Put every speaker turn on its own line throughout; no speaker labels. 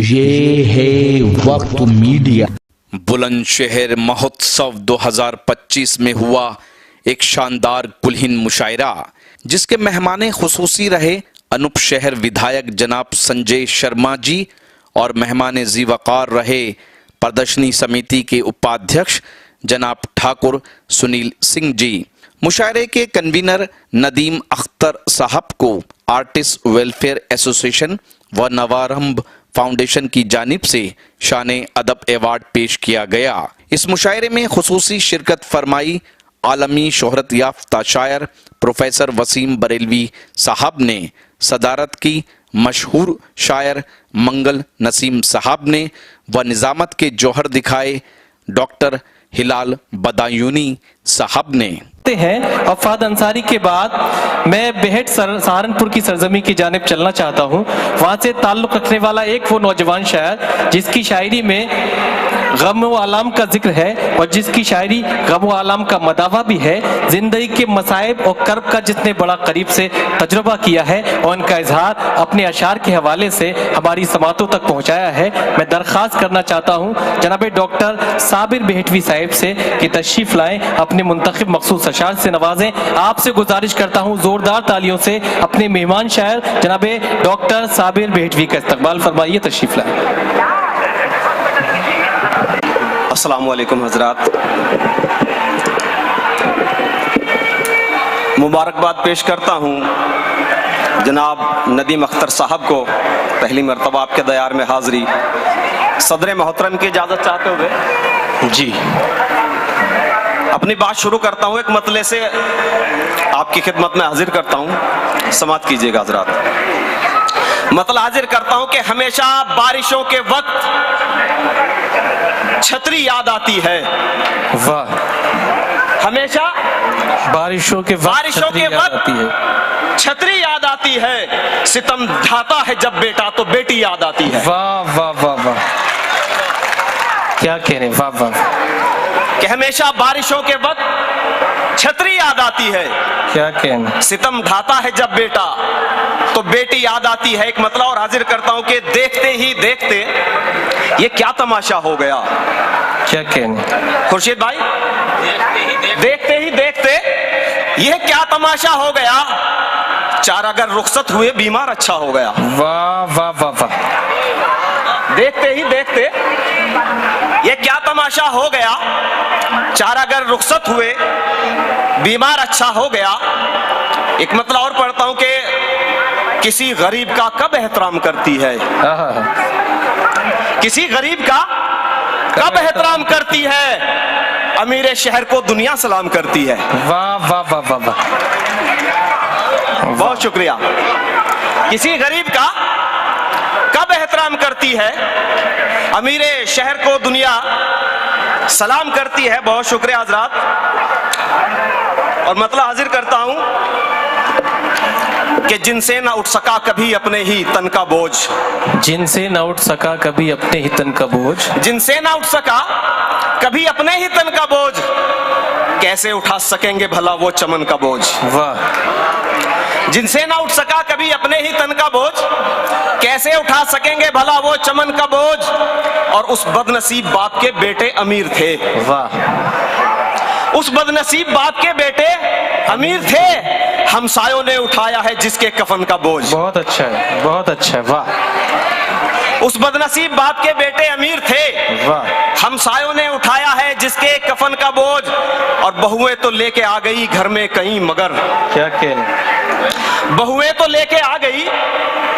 ये है वक्त मीडिया।
बुलंदशहर महोत्सव 2025 में हुआ एक शानदार कुलहीन मुशायरा, जिसके मेहमाने खुसूसी रहे अनूप शहर विधायक जनाब संजय शर्मा जी और मेहमाने ज़ी-वक़ार रहे प्रदर्शनी समिति के उपाध्यक्ष जनाब ठाकुर सुनील सिंह जी। मुशायरे के कन्वीनर नदीम अख्तर साहब को आर्टिस्ट वेलफेयर एसोसिएशन व नवारंभ फाउंडेशन की जानिब से शान अदब अवार्ड पेश किया गया। इस मुशायरे में खुसूसी शिरकत फरमाई आलमी शोहरत याफ्ता शायर प्रोफेसर वसीम बरेलवी साहब ने, सदारत की मशहूर शायर मंगल नसीम साहब ने व निजामत के जौहर दिखाए डॉक्टर हिलाल बदायूनी साहब ने।
हैं अफाद अंसारी के बाद मैं बेहद सहारनपुर की सरजमी की जानिब चलना चाहता हूं। वहां से ताल्लुक रखने वाला एक वो नौजवान शायर जिसकी शायरी में गम व आलाम का जिक्र है और जिसकी शायरी गम व आलाम का मदावा भी है। जिंदगी के मसाइब और कर्ब का जितने बड़ा करीब से तजुर्बा किया है और उनका इजहार अपने अशार के हवाले से हमारी समातों तक पहुंचाया है। मैं दरख्वास्त करना चाहता हूं जनाब डॉक्टर साबिर बेहटवी साहिब से कि तशरीफ लाएं, अपने मुंतखब मखसूस अशार से नवाजें। आपसे गुजारिश करता हूं जोरदार तालियों से अपने मेहमान शायर जनाब डॉक्टर साबिर बेहटवी का इस्तकबाल फरमाइए, तशरीफ लाएं।
अस्सलाम वालेकुम हजरात, मुबारकबाद पेश करता हूँ जनाब नदीम अख्तर साहब को। पहली मरतबा आपके दयार में हाज़री। सदर मोहतरम की इजाज़त चाहते हुए जी अपनी बात शुरू करता हूँ। एक मतले से आपकी खिदमत में हाजिर करता हूँ, समात कीजिएगा हजरात। मतला हाजिर करता हूँ कि हमेशा बारिशों के वक्त छतरी याद आती है।
वाह,
हमेशा
बारिशों के वक्त
छतरी याद आती है। सितम ढाता है जब बेटा तो बेटी याद आती है।
वाह वाह वाह वाह, क्या कह रहे हैं, वाह वाह।
कि हमेशा बारिशों के वक्त छतरी याद आती है,
क्या कहना।
सितम ढाता है जब बेटा तो बेटी याद आती है। एक मतलब और हाजिर करता हूं कि देखते ही देखते ये क्या तमाशा हो गया।
क्या कहना
खुर्शीद भाई, देखते ही देखते ये क्या तमाशा हो गया। चार अगर रुखसत हुए बीमार अच्छा हो गया।
वाह वाह वाह वाह,
देखते ही देखते ये क्या तमाशा हो गया। चार अगर रुखसत हुए बीमार अच्छा हो गया। एक मतलब और पढ़ता हूं कि किसी गरीब का कब एहतराम करती है, किसी गरीब का कब एहतराम करती है। अमीर शहर को दुनिया सलाम करती है।
वाह वाह वाह वाह वाह,
बहुत शुक्रिया। किसी गरीब का कब एहतराम करती है, अमीर शहर को दुनिया सलाम करती है। बहुत शुक्रिया हजरात। और मतलब हाजिर करता हूं कि जिनसे ना उठ सका कभी अपने ही तन का बोझ,
जिनसे ना उठ सका कभी अपने ही तन का बोझ,
जिनसे ना उठ सका कभी अपने ही तन का बोझ, कैसे उठा सकेंगे भला वो चमन का बोझ।
वाह,
जिनसे ना उठ सका कभी अपने ही तन का बोझ, कैसे उठा सकेंगे भला वो चमन का बोझ। और उस बदनसीब बाप के बेटे अमीर थे।
वाह,
उस बदनसीब बाप के बेटे अमीर थे। हमसायों ने उठाया है जिसके कफन का बोझ।
बहुत अच्छा है, बहुत अच्छा है, वाह।
उस बदनसीब बाप के बेटे अमीर थे।
वाह,
हमसायों ने उठाया है जिसके कफन का बोझ। और बहुएं तो लेके आ गई घर में कहीं मगर,
क्या कहना।
बहुएं तो लेके आ गई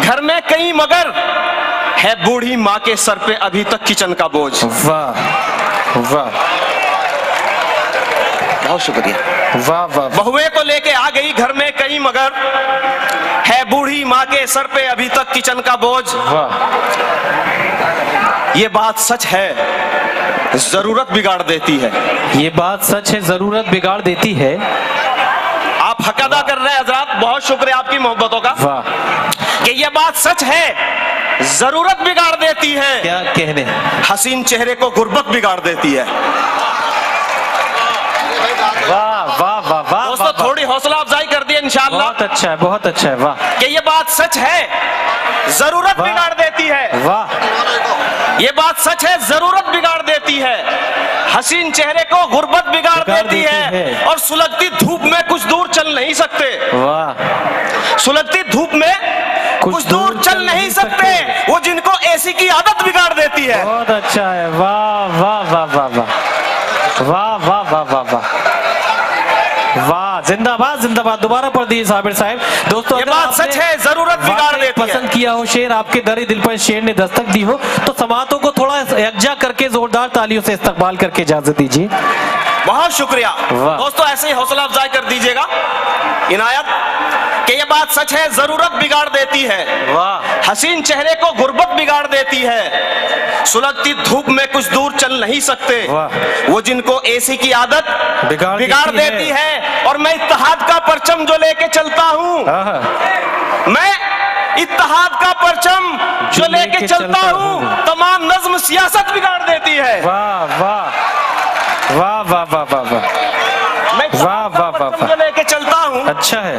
घर में कहीं मगर, है बूढ़ी माँ के सर पे अभी तक किचन का बोझ।
वाह वाह,
बहुत शुक्रिया।
वाह वाह,
बहुएं तो लेके आ गई घर में कहीं मगर, है बूढ़ी माँ के सर पे अभी तक किचन का बोझ।
वाह,
ये बात सच है, जरूरत बिगाड़ देती है।
ये बात सच है, जरूरत बिगाड़ देती है।
आप हक अदा कर रहे हैं हजरात, बहुत शुक्रिया आपकी मोहब्बतों का।
वाह,
कि ये बात सच है, जरूरत बिगाड़ देती है।
क्या कहने।
हसीन चेहरे को गुर्बत बिगाड़ देती है।
वाह वाह वाह वाह,
दोस्तों थोड़ी हौसला अफजाई कर दी इंशाअल्लाह।
बहुत अच्छा है, बहुत अच्छा है, वाह।
कि ये बात सच है, जरूरत बिगाड़ देती है।
वाह,
ये बात सच है, जरूरत बिगाड़ देती है। हसीन चेहरे को गुर्बत बिगाड़ देती है और सुलगती धूप में कुछ दूर चल नहीं सकते।
वाह,
सुलगती धूप में कुछ दूर चल नहीं सकते, वो जिनको एसी की आदत बिगाड़ देती है।
बहुत अच्छा है। वाह वाह वाह वाह वाह वाह वाह वाह वाह वाह वाह, जिंदाबाद जिंदाबाद। दोबारा पढ़ दीजिए साबिर साहब। दोस्तों,
ये बात सच है, जरूरत बिगाड़ देती है।
पसंद किया हो शेर, आपके दरी दिल पर शेर ने दस्तक दी हो, तो समातों को थोड़ा यकजा करके जोरदार तालियों से इस्तकबाल करके इजाजत दीजिए।
बहुत शुक्रिया दोस्तों, ऐसे ही हौसला अफजाई कर दीजिएगा इनायत कि ये बात सच है, जरूरत बिगाड़ देती है।
वाह,
हसीन चेहरे को गुर्बत बिगाड़ देती है, सुलगती धूप में कुछ दूर चल नहीं सकते, वो जिनको एसी की आदत बिगाड़ देती है। और मैं इत्तेहाद का परचम जो लेके चलता हूँ, मैं इत्तेहाद का परचम जो लेके चलता हूँ, तमाम नज्म सियासत बिगाड़ देती है।
वाह वाह वाह वाह वाह वाह वाह,
मैं
वाह वाह वाह,
जो लेके चलता हूँ,
अच्छा है।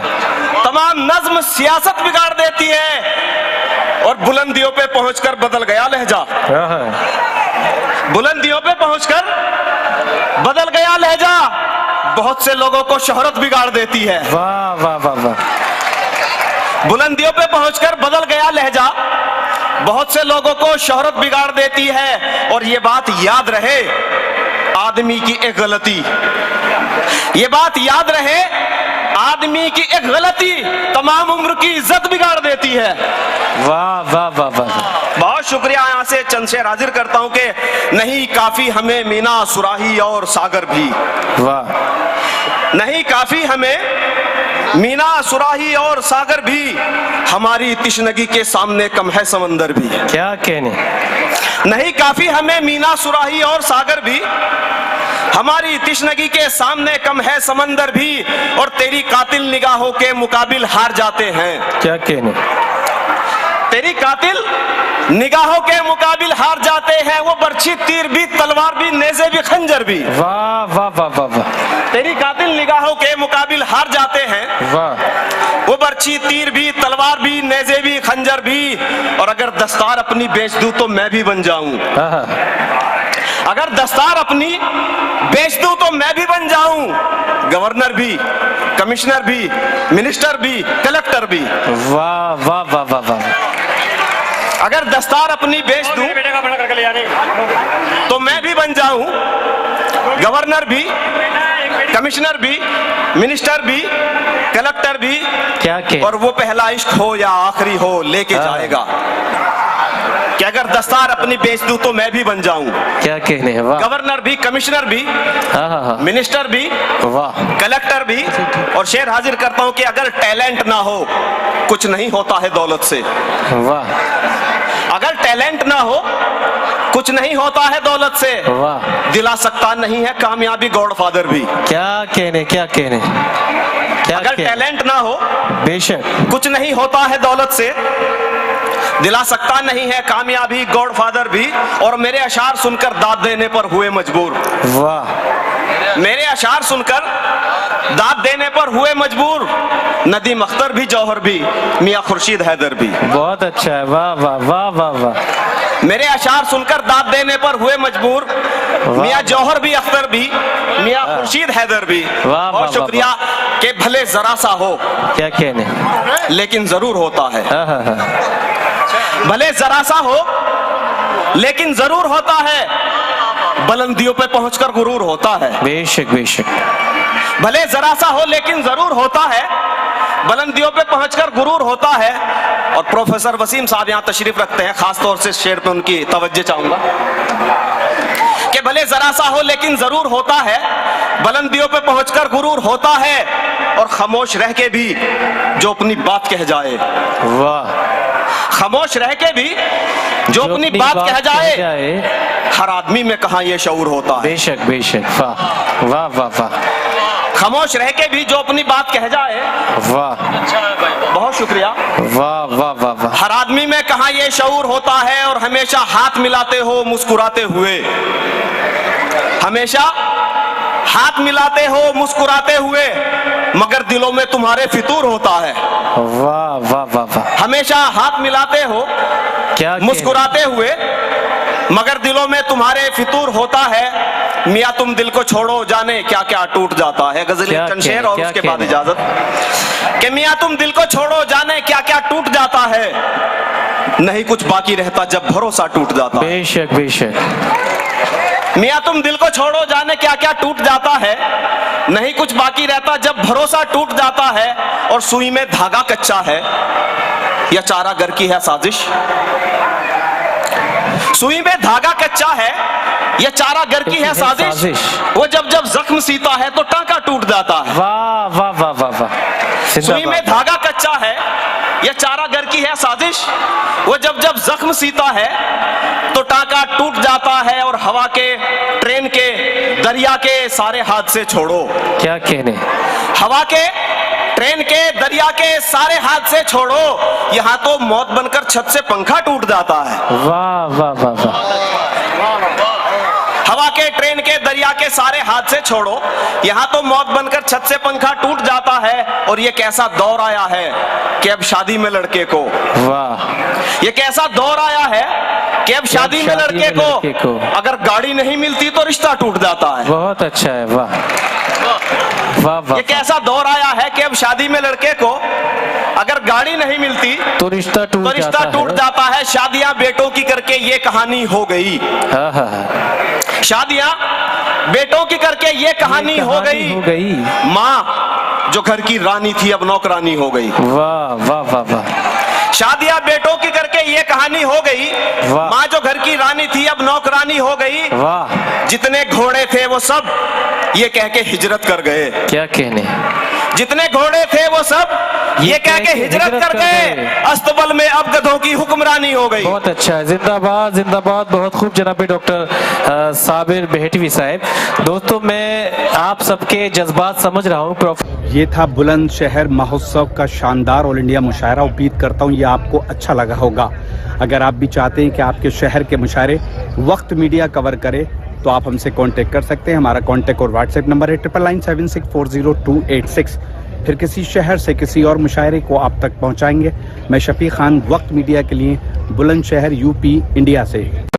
तमाम नज्म सियासत बिगाड़ देती है। और बुलंदियों पे पहुंचकर बदल गया लहजा, बुलंदियों पे पहुंचकर बदल गया लहजा, बहुत से लोगों को शोहरत बिगाड़ देती है।
वाह वाह वाह वाह,
बुलंदियों पे पहुंचकर बदल गया लहजा, बहुत से लोगों को शोहरत बिगाड़ देती है। और ये बात याद रहे, आदमी की एक गलती, ये बात याद रहे, आदमी की एक गलती तमाम उम्र की इज्जत बिगाड़ देती है।
वाह वाह वाह वाह,
बहुत शुक्रिया। यहाँ से चंद शेर हाजिर करता हूँ कि नहीं काफी हमें मीना सुराही और सागर भी,
वाह,
नहीं काफी हमें मीना सुराही और सागर भी, हमारी तिश्नगी के सामने कम है समंदर भी।
क्या कहने,
नहीं काफी हमें मीना सुराही और सागर भी, हमारी तिश्नगी के सामने कम है समंदर भी, और तेरी कातिल निगाहों के मुकाबिल हार जाते हैं।
क्या कहने,
तेरी कातिल निगाहों के मुकाबिल हार जाते हैं, वो बर्छी तीर भी, तलवार भी, नेज़े भी, खंजर भी।
वाह वाह वाह वाह वाह,
तेरी कातिल निगाहों के मुकाबिल हार जाते हैं,
वाह,
वो बर्छी तीर भी, तलवार भी, नेज़े भी, खंजर भी। और अगर दस्तार अपनी बेच दूं तो मैं भी बन जाऊं, अगर दस्तार अपनी बेच दूं तो मैं भी बन जाऊं, गवर्नर भी, कमिश्नर भी, मिनिस्टर भी, कलेक्टर भी।
वाह वाह वाह वाह वाह,
अगर दस्तार अपनी बेच दूं तो मैं भी बन जाऊं, गवर्नर भी, कमिश्नर भी, मिनिस्टर भी, कलेक्टर भी।
क्या कह,
और वो पहला इश्क हो या आखिरी हो लेके जाएगा, कि अगर दस्तार अपनी बेच दूं तो मैं भी बन जाऊं।
क्या कहने हैं, वाह,
गवर्नर भी, कमिश्नर भी,
हाँ,
मिनिस्टर भी,
वाह,
कलेक्टर भी। और शेर हाजिर करता हूं कि अगर टैलेंट ना हो कुछ नहीं होता है दौलत से,
वाह,
अगर टैलेंट ना हो कुछ नहीं होता है दौलत से,
वाह,
दिला सकता नहीं है कामयाबी गॉडफादर भी।
क्या कहने, क्या कहने, क्या
अगर
कहने,
टैलेंट ना हो
बेशक,
कुछ नहीं होता है दौलत से, दिला सकता नहीं है कामयाबी गॉडफादर भी। और मेरे अशार सुनकर दाद देने पर हुए मजबूर,
वाह,
मेरे अशार सुनकर दाद देने पर हुए मजबूर, नदीम अख्तर भी, जौहर भी, मियां खुर्शीद हैदर भी।
बहुत अच्छा है, वाह वाह वाह वाह वाह,
मेरे अशार सुनकर दाद देने पर हुए मजबूर, मियां जौहर भी, अख्तर भी, मियां खुर्शीद हैदर भी।
वाह,
बहुत शुक्रिया कि भले जरा सा हो
क्या कहने,
लेकिन जरूर होता है,
हाँ हाँ हाँ,
भले जरा सा हो लेकिन जरूर होता है, बुलंदियों पे पहुंचकर गुरूर होता है।
बेशक बेशक,
भले जरा सा हो लेकिन जरूर होता है, बुलंदियों पे पहुंचकर गुरूर होता है। और प्रोफेसर वसीम साहब यहाँ तशरीफ रखते हैं, खास तौर से शेर पे उनकी तवज्जो चाहूंगा कि भले जरा सा हो लेकिन जरूर होता है, बुलंदियों पे पहुंचकर गुरूर होता है, और खामोश रह के भी जो अपनी बात कह जाए,
वाह,
खामोश रह के भी जो अपनी बात कह जाए, हर आदमी में कहाँ ये शऊर होता है।
बेशक बेशक, वाह वाह वाह वाह,
खामोश रह के भी जो अपनी बात कह जाए,
वाह,
बहुत शुक्रिया।
वाह वाह वाह वाह,
हर आदमी में कहाँ ये शऊर होता है, और हमेशा हाथ मिलाते हो मुस्कुराते हुए, हमेशा हाथ मिलाते हो मुस्कुराते हुए, मगर दिलों में तुम्हारे फितूर होता है।
वाह वाह वाह वाह,
हमेशा हाथ मिलाते हो
क्या
मुस्कुराते हुए, मगर दिलों में तुम्हारे फितूर होता है, मियाँ तुम दिल को छोड़ो जाने क्या क्या टूट जाता है। गजल
क्या
चंद शेर और
क्या
उसके बाद
कहने?
इजाजत कि मियाँ तुम दिल को छोड़ो जाने क्या क्या टूट जाता है, नहीं कुछ बाकी रहता जब भरोसा टूट जाता है।
बेशक बेशक।
मियाँ तुम दिल को छोड़ो जाने क्या क्या टूट जाता है, नहीं कुछ बाकी रहता जब भरोसा टूट जाता है। और सुई में धागा कच्चा है या चारा घर की है साजिश, सुई में धागा कच्चा है या चारा घर की है साजिश। वो जब जब जख्म सीता है तो टांका टूट जाता है।
वाह वाह वाह वाह वाह।
सुई में धागा कच्चा है या चारा घर की है साजिश, वो जब जब जख्म सीता है तो टांका टूट जाता है। और हवा के, ट्रेन के, दरिया के सारे हादसे छोड़ो,
क्या कहने।
हवा के, ट्रेन के, दरिया के सारे हादसे छोड़ो, यहाँ तो मौत बनकर छत से पंखा टूट जाता है।
वाह वाह वाह वाह।
हवा के, ट्रेन के, दरिया के सारे हादसे छोड़ो, यहाँ तो मौत बनकर छत से पंखा टूट जाता है। और ये कैसा दौर आया है कि अब शादी में लड़के को,
वाह,
ये कैसा दौर आया है कि अब शादी में लड़के को अगर गाड़ी नहीं मिलती तो रिश्ता टूट जाता है।
बहुत अच्छा है। वाह वाह वाह।
ये कैसा दौर आया है कि अब शादी में लड़के को अगर गाड़ी नहीं मिलती
तो रिश्ता टूट
जाता है। शादियां बेटों की करके ये कहानी हो गई,
हाँ हाँ हाँ।
शादियां बेटों की करके ये कहानी हो गई। माँ जो घर की रानी थी अब नौकरानी हो गई।
वाह वाह वाह वाह।
शादियां बेटों की करके ये कहानी हो गई। माँ जो घर की रानी थी अब नौकरानी हो गई।
वाह।
जितने घोड़े थे वो सब ये कह के हिजरत कर गए,
क्या कहने।
जितने घोड़े थे वो सब ये कह के हिजरत कर गए। अस्तबल में अब गधों की हुक्मरानी हो गई।
बहुत अच्छा है। जिंदाबाद जिंदाबाद। बहुत खूब जनाब डॉक्टर साबिर बेहटवी साहब। दोस्तों मैं आप सबके जज्बात समझ रहा हूँ।
ये था बुलंदशहर महोत्सव का शानदार ऑल इंडिया मुशायरा। उम्मीद करता हूँ ये आपको अच्छा लगा होगा। अगर आप भी चाहते हैं कि आपके शहर के मुशायरे वक्त मीडिया कवर करे तो आप हमसे कांटेक्ट कर सकते हैं। हमारा कांटेक्ट और व्हाट्सएप नंबर है 9997640286। फिर किसी शहर से किसी और मुशायरे को आप तक पहुंचाएंगे। मैं शफी खान, वक्त मीडिया के लिए, बुलंदशहर यूपी इंडिया से।